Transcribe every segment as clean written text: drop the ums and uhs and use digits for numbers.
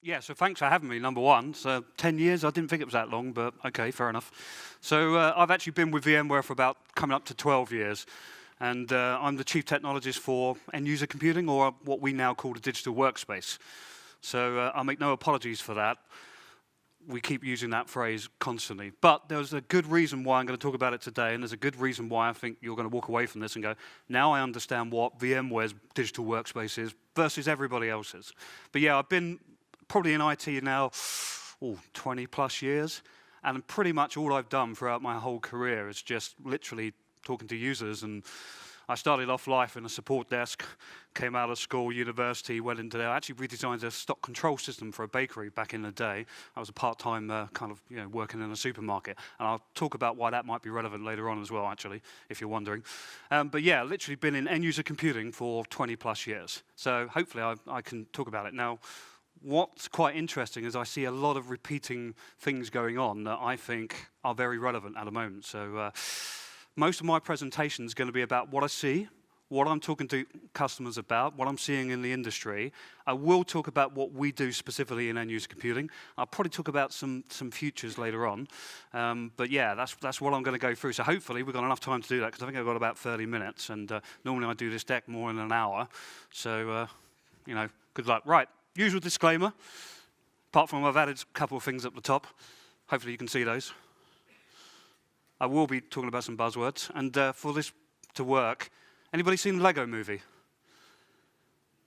Yeah, so thanks for having me, number one. So 10 years, I didn't think it was that long, but okay, fair enough. So I've actually been with VMware for about coming up to 12 years. And I'm the chief technologist for end-user computing, or what we now call the digital workspace. So I'll make no apologies for that. We keep using that phrase constantly. But there's a good reason why I'm going to talk about it today, and there's a good reason why I think you're going to walk away from this and go, now I understand what VMware's digital workspace is versus everybody else's. But yeah, I've been probably in IT now 20 plus years, and pretty much all I've done throughout my whole career is just literally talking to users. And I started off life in a support desk, came out of school, university, went into there. I actually redesigned a stock control system for a bakery back in the day. I was a part-time working in a supermarket. And I'll talk about why that might be relevant later on as well, actually, if you're wondering. But yeah, literally been in end-user computing for 20 plus years. So hopefully I can talk about it. Now, what's quite interesting is I see a lot of repeating things going on that I think are very relevant at the moment. So most of my presentation is going to be about what I see, what I'm talking to customers about, what I'm seeing in the industry. I will talk about what we do specifically in end-user computing. I'll probably talk about some futures later on. But yeah, that's what I'm going to go through. So hopefully we've got enough time to do that, because I think I've got about 30 minutes. And normally I do this deck more in an hour. So, good luck. Right, usual disclaimer. Apart from I've added a couple of things up the top. Hopefully you can see those. I will be talking about some buzzwords, and for this to work, anybody seen the Lego movie?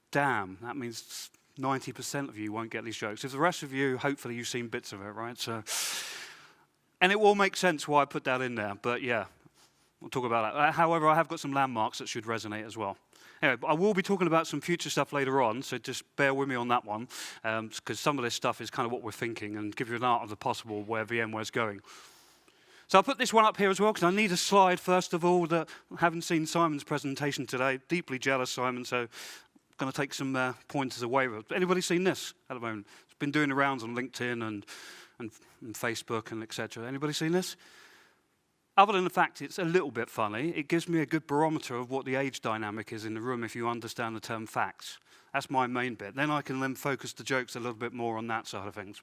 Damn, that means 90% of you won't get these jokes. If the rest of you, hopefully you've seen bits of it, right? So, and it will make sense why I put that in there, but yeah, we'll talk about that. However, I have got some landmarks that should resonate as well. Anyway, I will be talking about some future stuff later on, so just bear with me on that one, because some of this stuff is kind of what we're thinking, and give you an art of the possible where VMware's going. So I'll put this one up here as well, because I need a slide, first of all, that I haven't seen Simon's presentation today. Deeply jealous, Simon, so I'm going to take some pointers away with it. Anybody seen this at the moment? It's been doing the rounds on LinkedIn and Facebook and etc. Anybody seen this? Other than the fact it's a little bit funny, it gives me a good barometer of what the age dynamic is in the room if you understand the term facts. That's my main bit. Then I can then focus the jokes a little bit more on that side of things.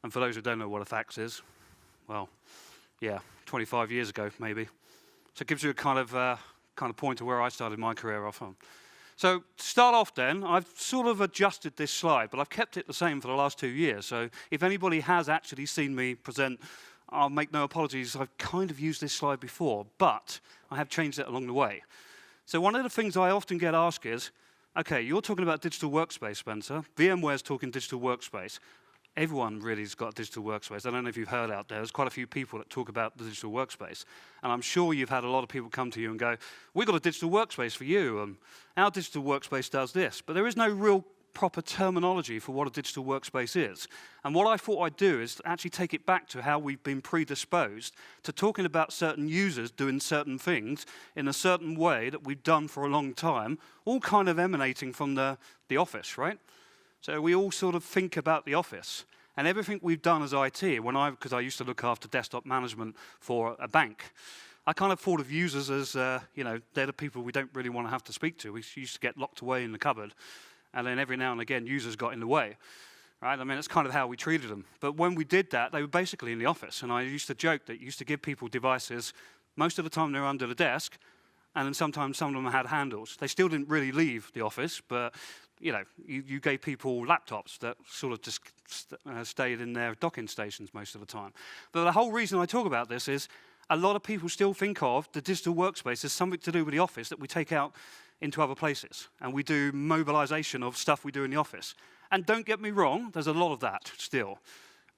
And for those who don't know what a fax is, well, yeah, 25 years ago, maybe. So it gives you a kind of point to where I started my career off on. So to start off then, I've sort of adjusted this slide, but I've kept it the same for the last 2 years. So if anybody has actually seen me present, I'll make no apologies. I've kind of used this slide before, but I have changed it along the way. So one of the things I often get asked is, okay, you're talking about digital workspace, Spencer. VMware's talking digital workspace. Everyone really has got a digital workspace. I don't know if you've heard out there, there's quite a few people that talk about the digital workspace. And I'm sure you've had a lot of people come to you and go, we've got a digital workspace for you. Our digital workspace does this. But there is no real proper terminology for what a digital workspace is. And what I thought I'd do is actually take it back to how we've been predisposed to talking about certain users doing certain things in a certain way that we've done for a long time, all kind of emanating from the office, right? So we all sort of think about the office. And everything we've done as IT, because I used to look after desktop management for a bank, I kind of thought of users as, they're the people we don't really want to have to speak to. We used to get locked away in the cupboard. And then every now and again, users got in the way. Right? I mean, that's kind of how we treated them. But when we did that, they were basically in the office. And I used to joke that you used to give people devices. Most of the time, they were under the desk. And then sometimes some of them had handles. They still didn't really leave the office, but you gave people laptops that sort of just stayed in their docking stations most of the time. But the whole reason I talk about this is a lot of people still think of the digital workspace as something to do with the office that we take out into other places. And we do mobilization of stuff we do in the office. And don't get me wrong, there's a lot of that still.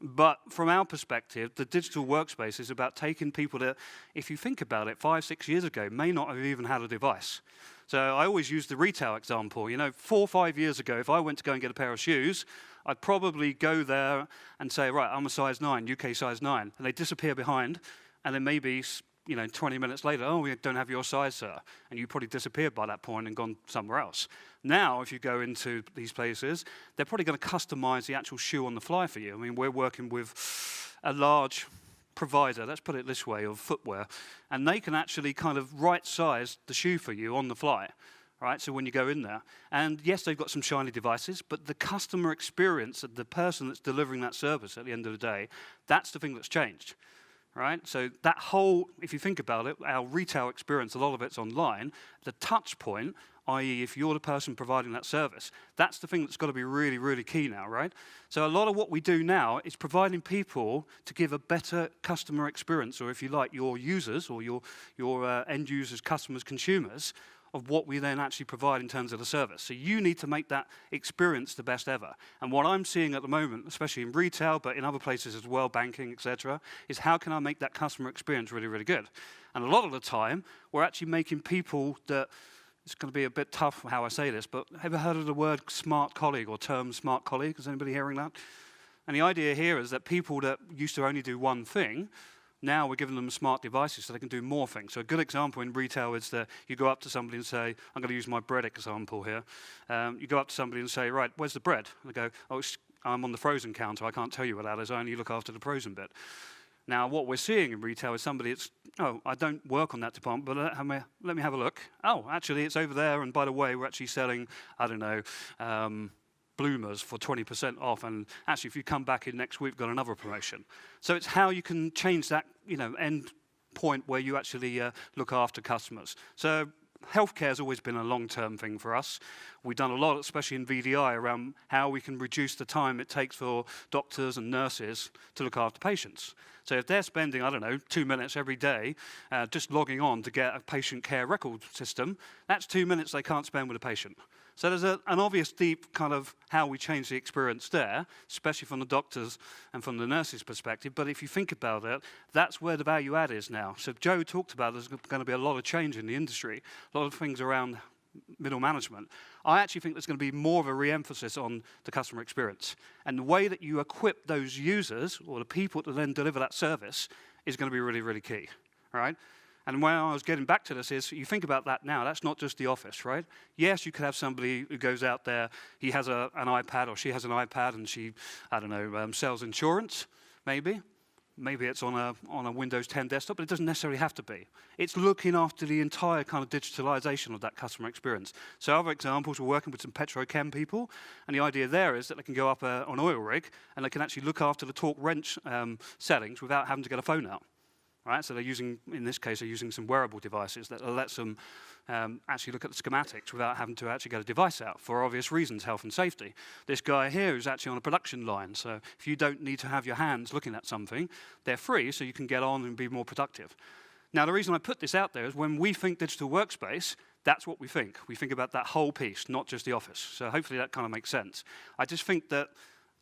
But from our perspective, the digital workspace is about taking people that, if you think about it, 5, 6 years ago, may not have even had a device. So I always use the retail example. 4 or 5 years ago, if I went to go and get a pair of shoes, I'd probably go there and say, right, I'm a size 9, UK size 9. And they disappear behind, and then maybe 20 minutes later, oh, we don't have your size, sir. And you probably disappeared by that point and gone somewhere else. Now, if you go into these places, they're probably going to customize the actual shoe on the fly for you. I mean, we're working with a large provider, let's put it this way, of footwear, and they can actually kind of right-size the shoe for you on the fly. right? So when you go in there, and yes, they've got some shiny devices, but the customer experience of the person that's delivering that service at the end of the day, that's the thing that's changed, right? So that whole, if you think about it, our retail experience, a lot of it's online. The touch point, i.e. if you're the person providing that service, that's the thing that's got to be really, really key now, right? So a lot of what we do now is providing people to give a better customer experience, or if you like, your users or your end users, customers, consumers, of what we then actually provide in terms of the service. So you need to make that experience the best ever. And what I'm seeing at the moment, especially in retail, but in other places as well, banking, etc., is how can I make that customer experience really, really good? And a lot of the time, we're actually making people that, it's going to be a bit tough how I say this, but have you heard of the word smart colleague or term smart colleague? Is anybody hearing that? And the idea here is that people that used to only do one thing, now we're giving them smart devices so they can do more things. So a good example in retail is that you go up to somebody and say, I'm going to use my bread example here. You go up to somebody and say, right, where's the bread? And they go, oh, I'm on the frozen counter. I can't tell you what that is. I only look after the frozen bit. Now, what we're seeing in retail is somebody that's, oh, I don't work on that department, but let me have a look. Oh, actually, it's over there. And by the way, we're actually selling, I don't know, bloomers for 20% off, and actually if you come back in next week, we've got another promotion. So it's how you can change that, end point where you actually look after customers. So healthcare has always been a long-term thing for us. We've done a lot, especially in VDI, around how we can reduce the time it takes for doctors and nurses to look after patients. So if they're spending, I don't know, 2 minutes every day just logging on to get a patient care record system, that's 2 minutes they can't spend with a patient. So there's an obvious deep kind of how we change the experience there, especially from the doctors and from the nurses' perspective. But if you think about it, that's where the value add is now. So Joe talked about there's going to be a lot of change in the industry, a lot of things around middle management. I actually think there's going to be more of a re-emphasis on the customer experience. And the way that you equip those users or the people to then deliver that service is going to be really, really key, all right? And when I was getting back to this is, you think about that now, that's not just the office, right? Yes, you could have somebody who goes out there, he has an iPad or she has an iPad and she, I don't know, sells insurance, maybe. Maybe it's on a Windows 10 desktop, but it doesn't necessarily have to be. It's looking after the entire kind of digitalization of that customer experience. So other examples, we're working with some petrochem people, and the idea there is that they can go up an oil rig and they can actually look after the torque wrench settings without having to get a phone out. Right, so they're using, in this case, they're using some wearable devices that lets them actually look at the schematics without having to actually get a device out for obvious reasons, health and safety. This guy here is actually on a production line, so if you don't need to have your hands looking at something, they're free, so you can get on and be more productive. Now, the reason I put this out there is when we think digital workspace, that's what we think. We think about that whole piece, not just the office. So hopefully that kind of makes sense. I just think that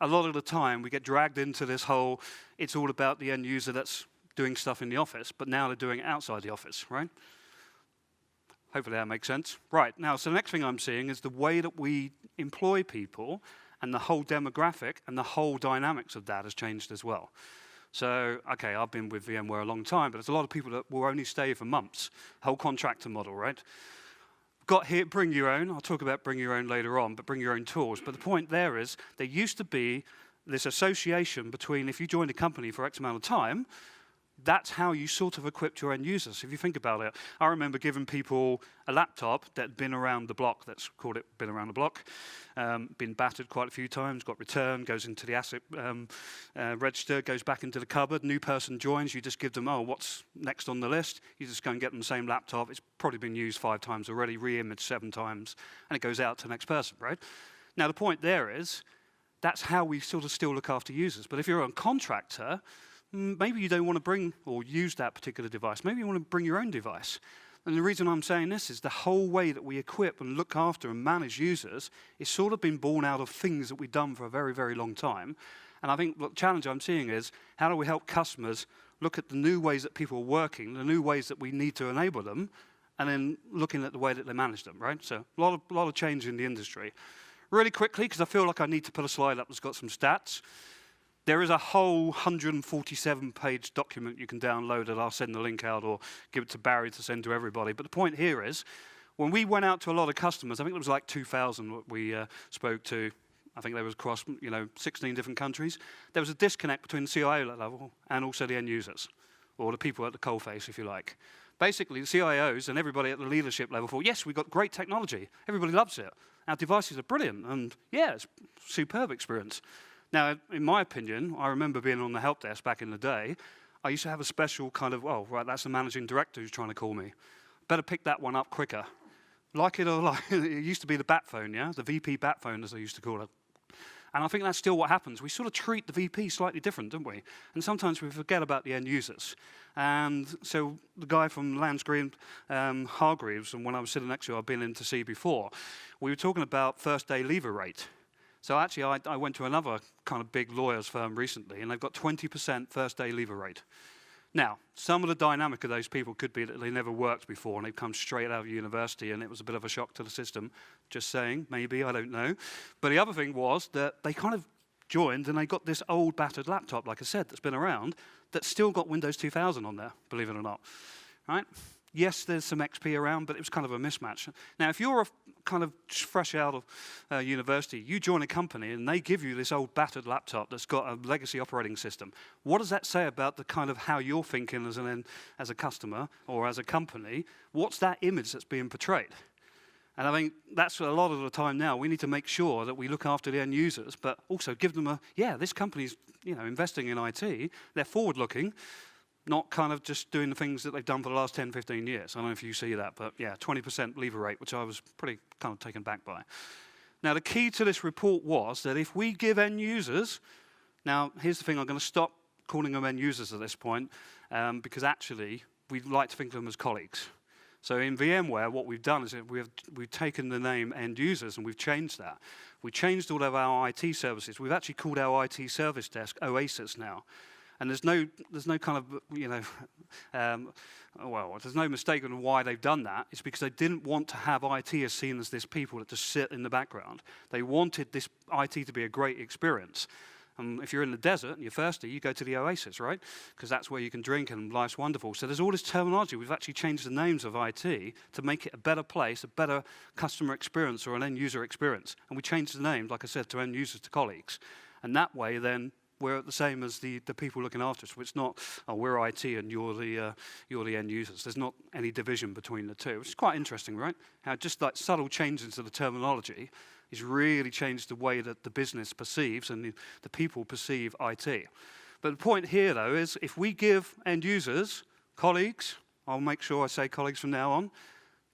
a lot of the time we get dragged into this whole, it's all about the end user that's doing stuff in the office, but now they're doing it outside the office, right? Hopefully that makes sense. Right, now, so the next thing I'm seeing is the way that we employ people and the whole demographic and the whole dynamics of that has changed as well. So, okay, I've been with VMware a long time, but there's a lot of people that will only stay for months. Whole contractor model, right? Got here, bring your own. I'll talk about bring your own later on, but bring your own tools. But the point there is, there used to be this association between if you joined a company for X amount of time, that's how you sort of equipped your end users. If you think about it, I remember giving people a laptop that had been around the block, let's call it been around the block, been battered quite a few times, got returned, goes into the asset register, goes back into the cupboard, new person joins, you just give them, oh, what's next on the list? You just go and get them the same laptop, it's probably been used 5 times already, re-imaged 7 times, and it goes out to the next person, right? Now the point there is, that's how we sort of still look after users. But if you're a contractor, maybe you don't want to bring or use that particular device. Maybe you want to bring your own device. And the reason I'm saying this is the whole way that we equip and look after and manage users is sort of been born out of things that we've done for a very, very long time. And I think the challenge I'm seeing is how do we help customers look at the new ways that people are working, the new ways that we need to enable them, and then looking at the way that they manage them, right? So a lot of change in the industry. Really quickly, because I feel like I need to put a slide up that's got some stats. There is a whole 147-page document you can download that I'll send the link out or give it to Barry to send to everybody. But the point here is, when we went out to a lot of customers, I think it was like 2,000 we spoke to. I think they was across 16 different countries. There was a disconnect between the CIO level and also the end users, or the people at the coalface, if you like. Basically, the CIOs and everybody at the leadership level thought, yes, we've got great technology. Everybody loves it. Our devices are brilliant, and yeah, it's a superb experience. Now, in my opinion, I remember being on the help desk back in the day. I used to have a special kind of, well, right, that's the managing director who's trying to call me. Better pick that one up quicker. Like it or like, it used to be the bat phone, yeah? The VP bat phone, as they used to call it. And I think that's still what happens. We sort of treat the VP slightly different, don't we? And sometimes we forget about the end users. And so the guy from Lansgreen, Hargreaves, and when I was sitting next to you, I've been in to see before, we were talking about first day leaver rate. So actually, I went to another kind of big lawyers firm recently, and they've got 20% first day leaver rate. Now, some of the dynamic of those people could be that they never worked before and they've come straight out of university and it was a bit of a shock to the system. Just saying, maybe, I don't know. But the other thing was that they kind of joined and they got this old battered laptop, like I said, that's been around, that's still got Windows 2000 on there, believe it or not. Right? Yes, there's some XP around, but it was kind of a mismatch. Now, if you're kind of fresh out of university, you join a company and they give you this old battered laptop that's got a legacy operating system. What does that say about the kind of how you're thinking as a customer or as a company? What's that image that's being portrayed? And I think that's a lot of the time now. We need to make sure that we look after the end users, but also give them this company's investing in IT. They're forward-looking. Not kind of just doing the things that they've done for the last 10, 15 years. I don't know if you see that, but yeah, 20% leaver rate, which I was pretty kind of taken back by. Now, the key to this report was that if we give end users, now, here's the thing, I'm going to stop calling them end users at this point, because actually, we'd like to think of them as colleagues. So in VMware, what we've done is that we've taken the name end users and we've changed that. We changed all of our IT services. We've actually called our IT service desk Oasis now. And there's no kind of, there's no mistake on why they've done that. It's because they didn't want to have IT as seen as this people that just sit in the background. They wanted this IT to be a great experience. If you're in the desert and you're thirsty, you go to the Oasis, right? Because that's where you can drink and life's wonderful. So there's all this terminology. We've actually changed the names of IT to make it a better place, a better customer experience or an end user experience. And we changed the names, like I said, to end users to colleagues. And that way then, we're the same as the people looking after us. So it's not, oh, we're IT and you're the end users. There's not any division between the two, which is quite interesting, right? How just like subtle changes to the terminology has really changed the way that the business perceives and the people perceive IT. But the point here, though, is if we give end users, colleagues, I'll make sure I say colleagues from now on,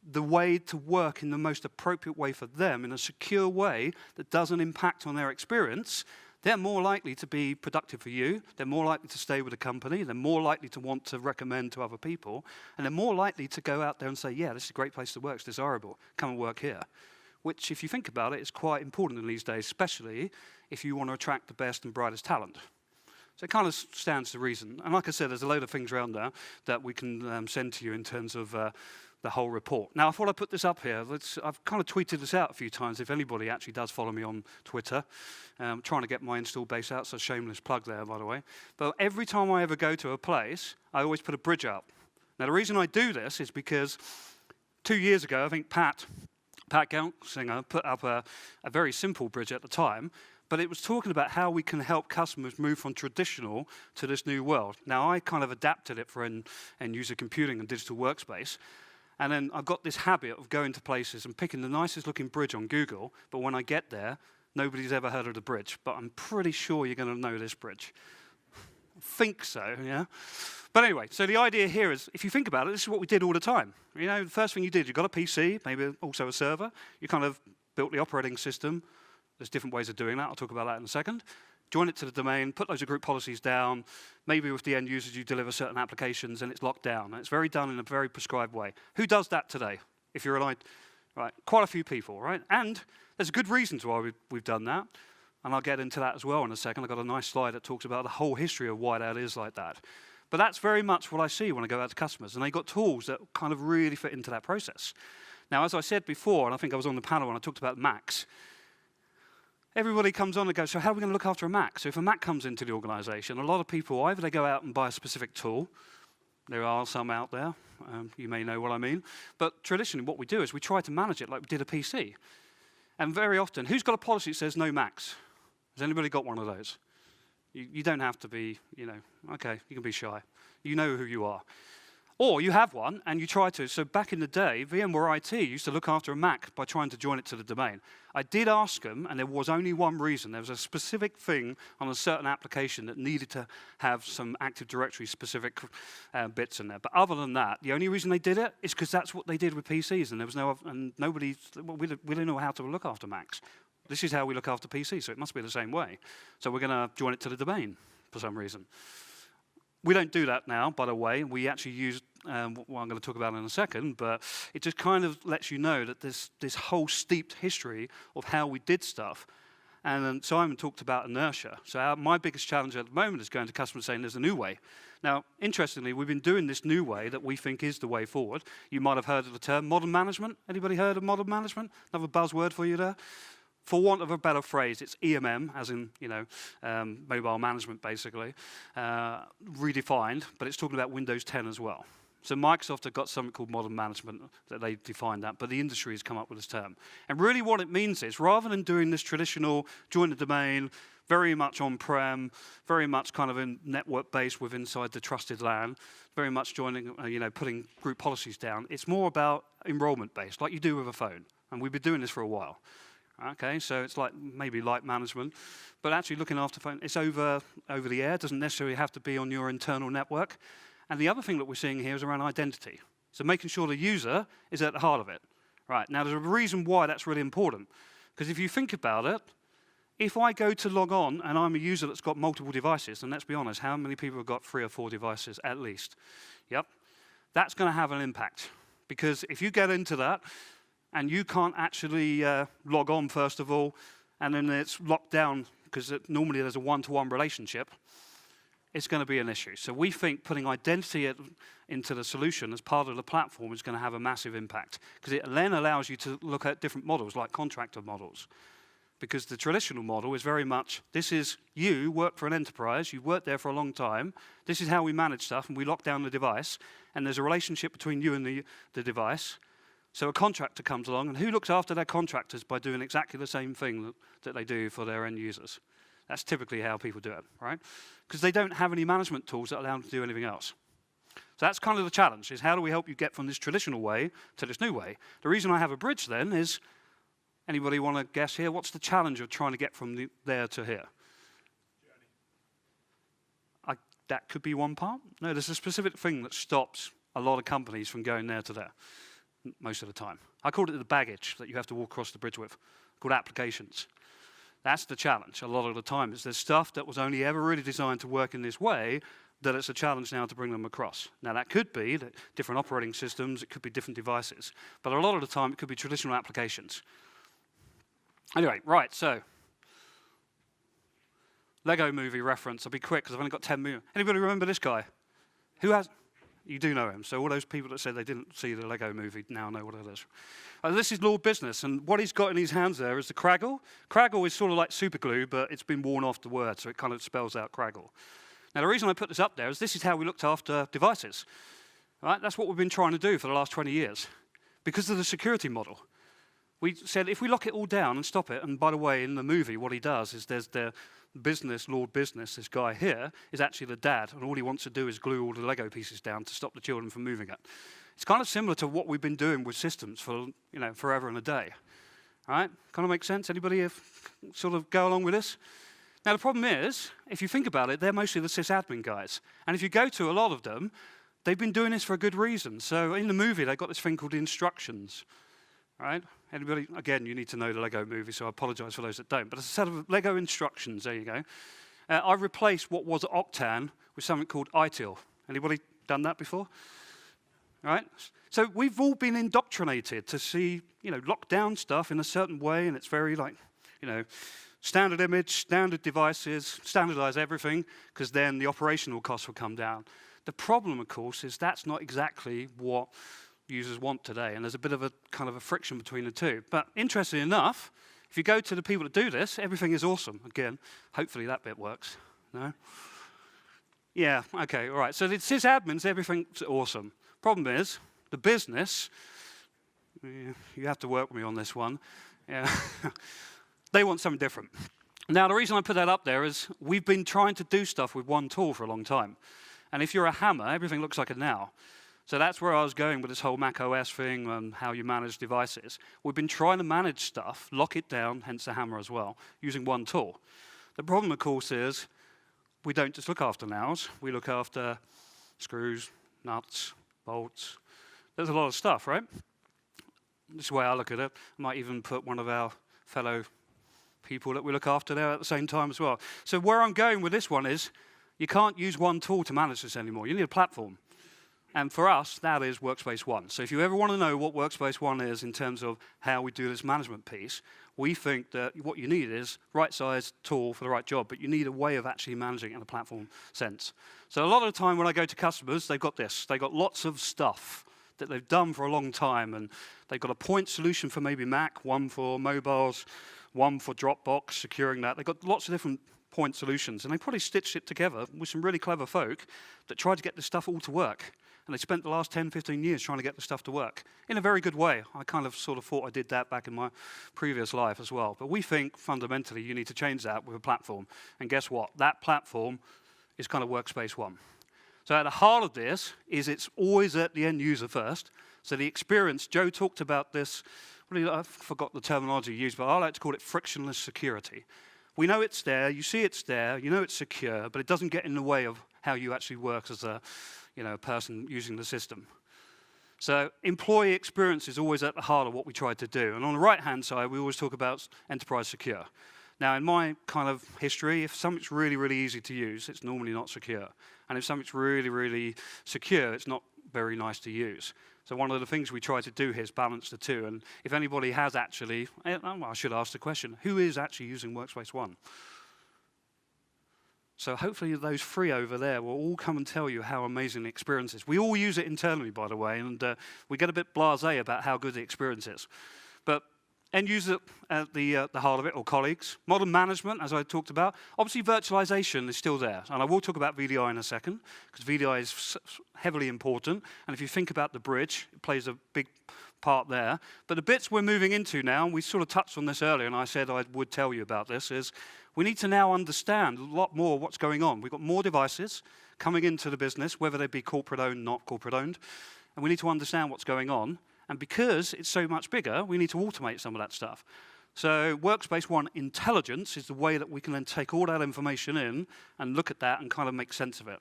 the way to work in the most appropriate way for them, in a secure way that doesn't impact on their experience, they're more likely to be productive for you, they're more likely to stay with the company, they're more likely to want to recommend to other people, and they're more likely to go out there and say, yeah, this is a great place to work, it's desirable, come and work here. Which, if you think about it, is quite important in these days, especially if you want to attract the best and brightest talent. So it kind of stands to reason. And like I said, there's a load of things around there that we can send to you in terms of the whole report. Now, I thought I'd put this up here. I've kind of tweeted this out a few times, if anybody actually does follow me on Twitter. I'm trying to get my install base out, so shameless plug there, by the way. But every time I ever go to a place, I always put a bridge up. Now, the reason I do this is because 2 years ago, I think Pat Gelsinger put up a very simple bridge at the time, but it was talking about how we can help customers move from traditional to this new world. Now, I kind of adapted it for end user computing and digital workspace. And then I've got this habit of going to places and picking the nicest looking bridge on Google, but when I get there, nobody's ever heard of the bridge. But I'm pretty sure you're going to know this bridge. I think so, yeah? But anyway, so the idea here is, if you think about it, this is what we did all the time. You know, the first thing you did, you got a PC, maybe also a server. You kind of built the operating system. There's different ways of doing that. I'll talk about that in a second. Join it to the domain, put loads of group policies down. Maybe with the end users, you deliver certain applications and it's locked down. And it's very done in a very prescribed way. Who does that today? If you're right, quite a few people, right? And there's a good reason to why we've done that. And I'll get into that as well in a second. I've got a nice slide that talks about the whole history of why that is like that. But that's very much what I see when I go out to customers. And they've got tools that kind of really fit into that process. Now, as I said before, and I think I was on the panel when I talked about Macs, everybody comes on and goes, so how are we going to look after a Mac? So if a Mac comes into the organization, a lot of people, either they go out and buy a specific tool. There are some out there. You may know what I mean. But traditionally, what we do is we try to manage it like we did a PC. And very often, who's got a policy that says no Macs? Has anybody got one of those? You don't have to be, okay, you can be shy. You know who you are. Or you have one and you try to. So back in the day, VMware IT used to look after a Mac by trying to join it to the domain. I did ask them, and there was only one reason. There was a specific thing on a certain application that needed to have some Active Directory specific bits in there. But other than that, the only reason they did it is because that's what they did with PCs, and there was nobody, we didn't know how to look after Macs. This is how we look after PCs, so it must be the same way. So we're going to join it to the domain for some reason. We don't do that now, by the way. We actually use what I'm going to talk about in a second, but it just kind of lets you know that there's this whole steeped history of how we did stuff. And then Simon talked about inertia. So my biggest challenge at the moment is going to customers saying there's a new way. Now, interestingly, we've been doing this new way that we think is the way forward. You might have heard of the term modern management. Anybody heard of modern management? Another buzzword for you there? For want of a better phrase, it's EMM, as in, mobile management, basically, redefined, but it's talking about Windows 10 as well. So Microsoft have got something called modern management that they defined that, but the industry has come up with this term. And really what it means is, rather than doing this traditional join the domain, very much on-prem, very much kind of in network-based with inside the trusted LAN, very much joining, putting group policies down, it's more about enrollment-based, like you do with a phone. And we've been doing this for a while. Okay, so it's like maybe light management, but actually looking after phone, it's over the air, doesn't necessarily have to be on your internal network. And the other thing that we're seeing here is around identity. So making sure the user is at the heart of it. Right, now there's a reason why that's really important. Because if you think about it, if I go to log on and I'm a user that's got multiple devices, and let's be honest, how many people have got 3 or 4 devices at least? Yep, that's going to have an impact. Because if you get into that, and you can't actually log on, first of all, and then it's locked down, because normally there's a one-to-one relationship, it's going to be an issue. So we think putting identity into the solution as part of the platform is going to have a massive impact, because it then allows you to look at different models, like contractor models. Because the traditional model is very much, this is you work for an enterprise, you've worked there for a long time, this is how we manage stuff, and we lock down the device, and there's a relationship between you and the device. So a contractor comes along, and who looks after their contractors by doing exactly the same thing that they do for their end users? That's typically how people do it, right? Because they don't have any management tools that allow them to do anything else. So that's kind of the challenge, is how do we help you get from this traditional way to this new way? The reason I have a bridge then is, anybody want to guess here? What's the challenge of trying to get from there to here? That could be one part. No, there's a specific thing that stops a lot of companies from going there to there. Most of the time. I called it the baggage that you have to walk across the bridge with, called applications. That's the challenge a lot of the time, is there's stuff that was only ever really designed to work in this way, that it's a challenge now to bring them across. Now that could be different operating systems, it could be different devices, but a lot of the time it could be traditional applications. Anyway, right, so, Lego movie reference, I'll be quick because I've only got 10 minutes. Anybody remember this guy? Who has? You do know him, so all those people that said they didn't see the Lego movie now know what it is. This is Lord Business, and what he's got in his hands there is the Craggle. Craggle is sort of like super glue, but it's been worn off the word, so it kind of spells out Craggle. Now, the reason I put this up there is this is how we looked after devices. Right? That's what we've been trying to do for the last 20 years. Because of the security model. We said, if we lock it all down and stop it, and by the way, in the movie, what he does is there's the business, Lord Business, this guy here, is actually the dad, and all he wants to do is glue all the Lego pieces down to stop the children from moving it. It's kind of similar to what we've been doing with systems for, forever and a day. All right? Kind of make sense? Anybody sort of go along with this? Now, the problem is, if you think about it, they're mostly the sysadmin guys. And if you go to a lot of them, they've been doing this for a good reason. So in the movie, they've got this thing called the instructions. Right? Anybody? Again, you need to know the Lego movie, so I apologize for those that don't. But it's a set of Lego instructions. There you go. I replaced what was Octan with something called ITIL. Anybody done that before? Right? So we've all been indoctrinated to see, lock down stuff in a certain way, and it's very standard image, standard devices, standardize everything, because then the operational costs will come down. The problem, of course, is that's not exactly what users want today, and there's a bit of a kind of a friction between the two. But interestingly enough, if you go to the people that do this, everything is awesome. Again, hopefully that bit works. No? Yeah, okay, all right. So the sysadmins, everything's awesome. Problem is, the business, you have to work with me on this one, yeah. They want something different. Now, the reason I put that up there is we've been trying to do stuff with one tool for a long time. And if you're a hammer, everything looks like a nail. So that's where I was going with this whole Mac OS thing and how you manage devices. We've been trying to manage stuff, lock it down, hence the hammer as well, using one tool. The problem, of course, is we don't just look after nails. We look after screws, nuts, bolts. There's a lot of stuff, right? This is the way I look at it. I might even put one of our fellow people that we look after there at the same time as well. So where I'm going with this one is you can't use one tool to manage this anymore. You need a platform. And for us, that is Workspace ONE. So if you ever want to know what Workspace ONE is in terms of how we do this management piece, we think that what you need is right-sized tool for the right job, but you need a way of actually managing it in a platform sense. So a lot of the time when I go to customers, they've got this. They've got lots of stuff that they've done for a long time, and they've got a point solution for maybe Mac, one for mobiles, one for Dropbox, securing that. They've got lots of different point solutions, and they probably stitched it together with some really clever folk that tried to get this stuff all to work. And they spent the last 10, 15 years trying to get the stuff to work in a very good way. I kind of sort of thought I did that back in my previous life as well. But we think fundamentally you need to change that with a platform. And guess what? That platform is kind of Workspace ONE. So at the heart of this is it's always at the end user first. So the experience, Joe talked about this, I forgot the terminology used, but I like to call it frictionless security. We know it's there, you see it's there, you know it's secure, but it doesn't get in the way of how you actually work as a person using the system. So employee experience is always at the heart of what we try to do. And on the right-hand side, we always talk about enterprise secure. Now, in my kind of history, if something's really, really easy to use, it's normally not secure. And if something's really, really secure, it's not very nice to use. So one of the things we try to do here is balance the two. And if anybody has actually, I should ask the question, who is actually using Workspace ONE? So hopefully those three over there will all come and tell you how amazing the experience is. We all use it internally, by the way, and we get a bit blasé about how good the experience is. But end user at the heart of it, or colleagues. Modern management, as I talked about. Obviously, virtualization is still there. And I will talk about VDI in a second, because VDI is heavily important. And if you think about the bridge, it plays a big part there. But the bits we're moving into now, and we sort of touched on this earlier, and I said I would tell you about this, is we need to now understand a lot more what's going on. We've got more devices coming into the business, whether they be corporate-owned, not corporate-owned, and we need to understand what's going on. And because it's so much bigger, we need to automate some of that stuff. So Workspace ONE Intelligence is the way that we can then take all that information in and look at that and kind of make sense of it.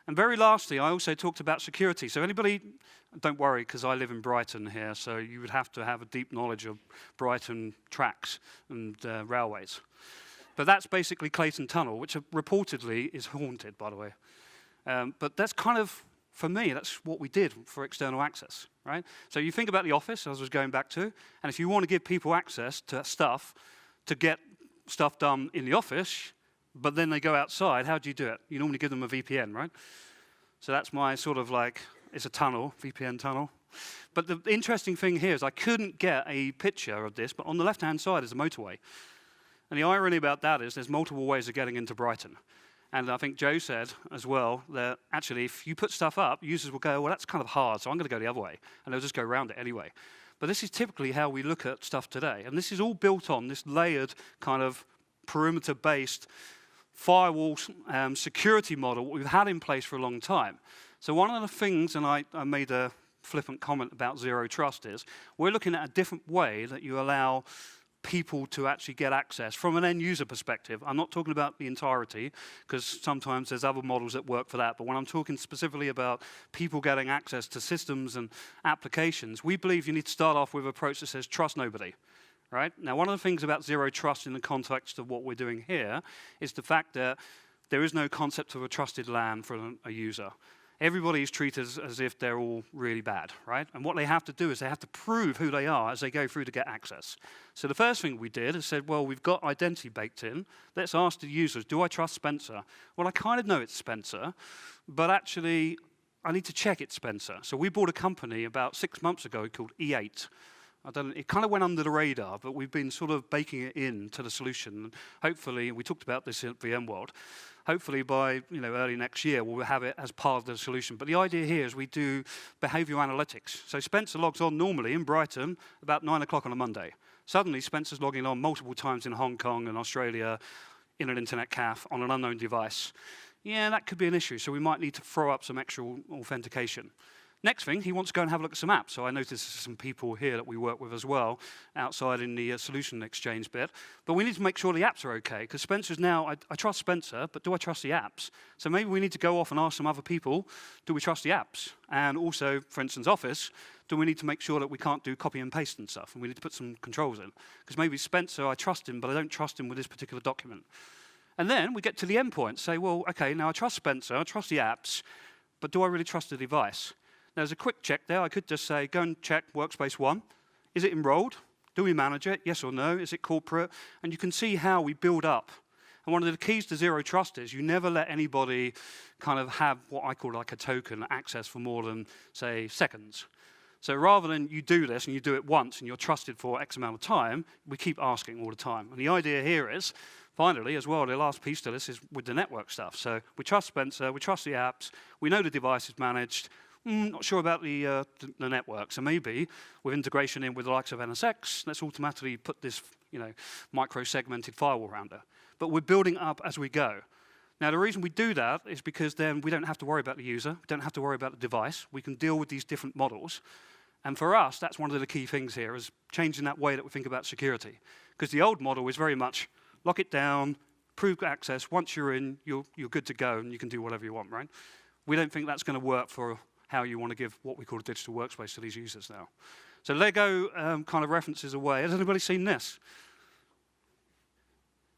And very lastly, I also talked about security. So anybody, don't worry, because I live in Brighton here, so you would have to have a deep knowledge of Brighton tracks and railways. But that's basically Clayton Tunnel, which reportedly is haunted, by the way. But that's kind of, for me, that's what we did for external access, right? So you think about the office, as I was going back to, and if you want to give people access to stuff to get stuff done in the office, but then they go outside, how do you do it? You normally give them a VPN, right? So that's my sort of like, it's a tunnel, VPN tunnel. But the interesting thing here is I couldn't get a picture of this, but on the left-hand side is a motorway. And the irony about that is there's multiple ways of getting into Brighton. And I think Joe said as well that actually if you put stuff up, users will go, well, that's kind of hard, so I'm going to go the other way. And they'll just go around it anyway. But this is typically how we look at stuff today. And this is all built on this layered kind of perimeter-based firewall security model we've had in place for a long time. So one of the things, and I made a flippant comment about zero trust, is we're looking at a different way that you allow people to actually get access from an end user perspective. I'm not talking about the entirety, because sometimes there's other models that work for that, but when I'm talking specifically about people getting access to systems and applications, we believe you need to start off with an approach that says trust nobody. Right? Now, one of the things about zero trust in the context of what we're doing here is the fact that there is no concept of a trusted LAN for a user. Everybody is treated as if they're all really bad, right? And what they have to do is they have to prove who they are as they go through to get access. So the first thing we did is said, well, we've got identity baked in. Let's ask the users, do I trust Spencer? Well, I kind of know it's Spencer, but actually, I need to check it's Spencer. So we bought a company about 6 months ago called E8. It kind of went under the radar, but we've been sort of baking it into the solution. Hopefully, we talked about this at VMware. Hopefully by early next year, we'll have it as part of the solution. But the idea here is we do behavioral analytics. So Spencer logs on normally in Brighton about 9 o'clock on a Monday. Suddenly, Spencer's logging on multiple times in Hong Kong and Australia in an internet cafe on an unknown device. Yeah, that could be an issue. So we might need to throw up some extra authentication. Next thing, he wants to go and have a look at some apps. So I noticed there's some people here that we work with as well, outside in the solution exchange bit. But we need to make sure the apps are okay, because Spencer's now, I trust Spencer, but do I trust the apps? So maybe we need to go off and ask some other people, do we trust the apps? And also, for instance, Office, do we need to make sure that we can't do copy and paste and stuff? And we need to put some controls in. Because maybe Spencer, I trust him, but I don't trust him with this particular document. And then we get to the endpoint, say, well, okay, now I trust Spencer, I trust the apps, but do I really trust the device? Now, there's a quick check there. I could just say, go and check Workspace 1. Is it enrolled? Do we manage it? Yes or no? Is it corporate? And you can see how we build up. And one of the keys to zero trust is you never let anybody kind of have what I call like a token access for more than, say, seconds. So rather than you do this and you do it once and you're trusted for X amount of time, we keep asking all the time. And the idea here is, finally, as well, the last piece to this is with the network stuff. So we trust Spencer, we trust the apps, we know the device is managed. Not sure about the network. So maybe with integration in with the likes of NSX, let's automatically put this, micro-segmented firewall around it. But we're building up as we go. Now, the reason we do that is because then we don't have to worry about the user, we don't have to worry about the device. We can deal with these different models. And for us, that's one of the key things here, is changing that way that we think about security. Because the old model is very much lock it down, prove access. Once you're in, you're good to go, and you can do whatever you want, right? We don't think that's going to work for how you want to give what we call a digital workspace to these users now. So Lego kind of references away. Has anybody seen this?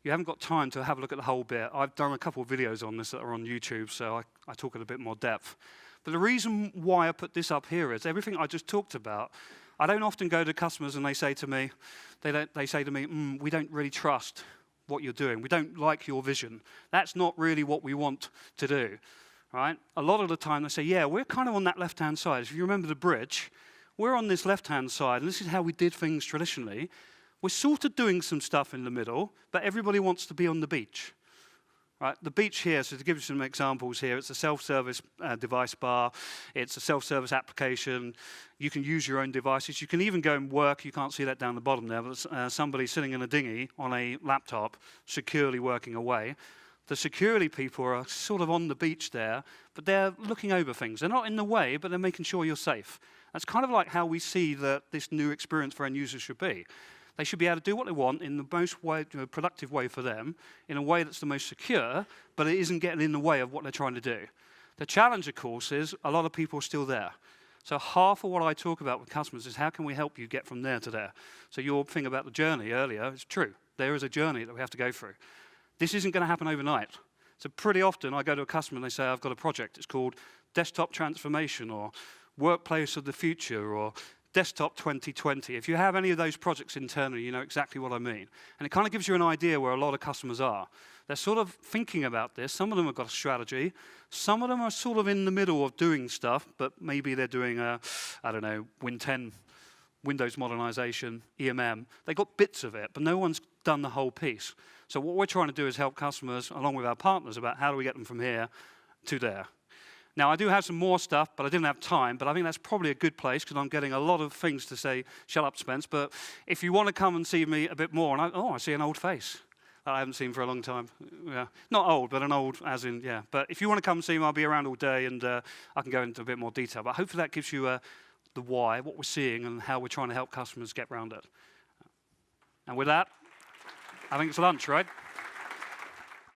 You haven't got time to have a look at the whole bit. I've done a couple of videos on this that are on YouTube, so I talk in a bit more depth. But the reason why I put this up here is everything I just talked about. I don't often go to customers and they say to me, we don't really trust what you're doing. We don't like your vision. That's not really what we want to do. Right? A lot of the time they say, yeah, we're kind of on that left-hand side. If you remember the bridge, we're on this left-hand side, and this is how we did things traditionally. We're sort of doing some stuff in the middle, but everybody wants to be on the beach. Right? The beach here, so to give you some examples here, it's a self-service device bar. It's a self-service application. You can use your own devices. You can even go and work. You can't see that down the bottom there, but somebody sitting in a dinghy on a laptop securely working away. The security people are sort of on the beach there, but they're looking over things. They're not in the way, but they're making sure you're safe. That's kind of like how we see that this new experience for end users should be. They should be able to do what they want in the most productive way for them, in a way that's the most secure, but it isn't getting in the way of what they're trying to do. The challenge, of course, is a lot of people are still there. So half of what I talk about with customers is how can we help you get from there to there. So your thing about the journey earlier is true. There is a journey that we have to go through. This isn't going to happen overnight. So pretty often I go to a customer and they say, I've got a project. It's called Desktop Transformation or Workplace of the Future or Desktop 2020. If you have any of those projects internally, you know exactly what I mean. And it kind of gives you an idea where a lot of customers are. They're sort of thinking about this. Some of them have got a strategy. Some of them are sort of in the middle of doing stuff, but maybe they're doing Win 10, Windows modernization, EMM. They got bits of it, but no one's done the whole piece. So what we're trying to do is help customers, along with our partners, about how do we get them from here to there. Now, I do have some more stuff, but I didn't have time, but I think that's probably a good place because I'm getting a lot of things to say, shut up, Spence. But if you want to come and see me a bit more, and I see an old face that I haven't seen for a long time. Yeah. Not old, but an old as in, yeah. But if you want to come and see me, I'll be around all day, and I can go into a bit more detail. But hopefully that gives you the why, what we're seeing, and how we're trying to help customers get around it. And with that, I think it's lunch, right?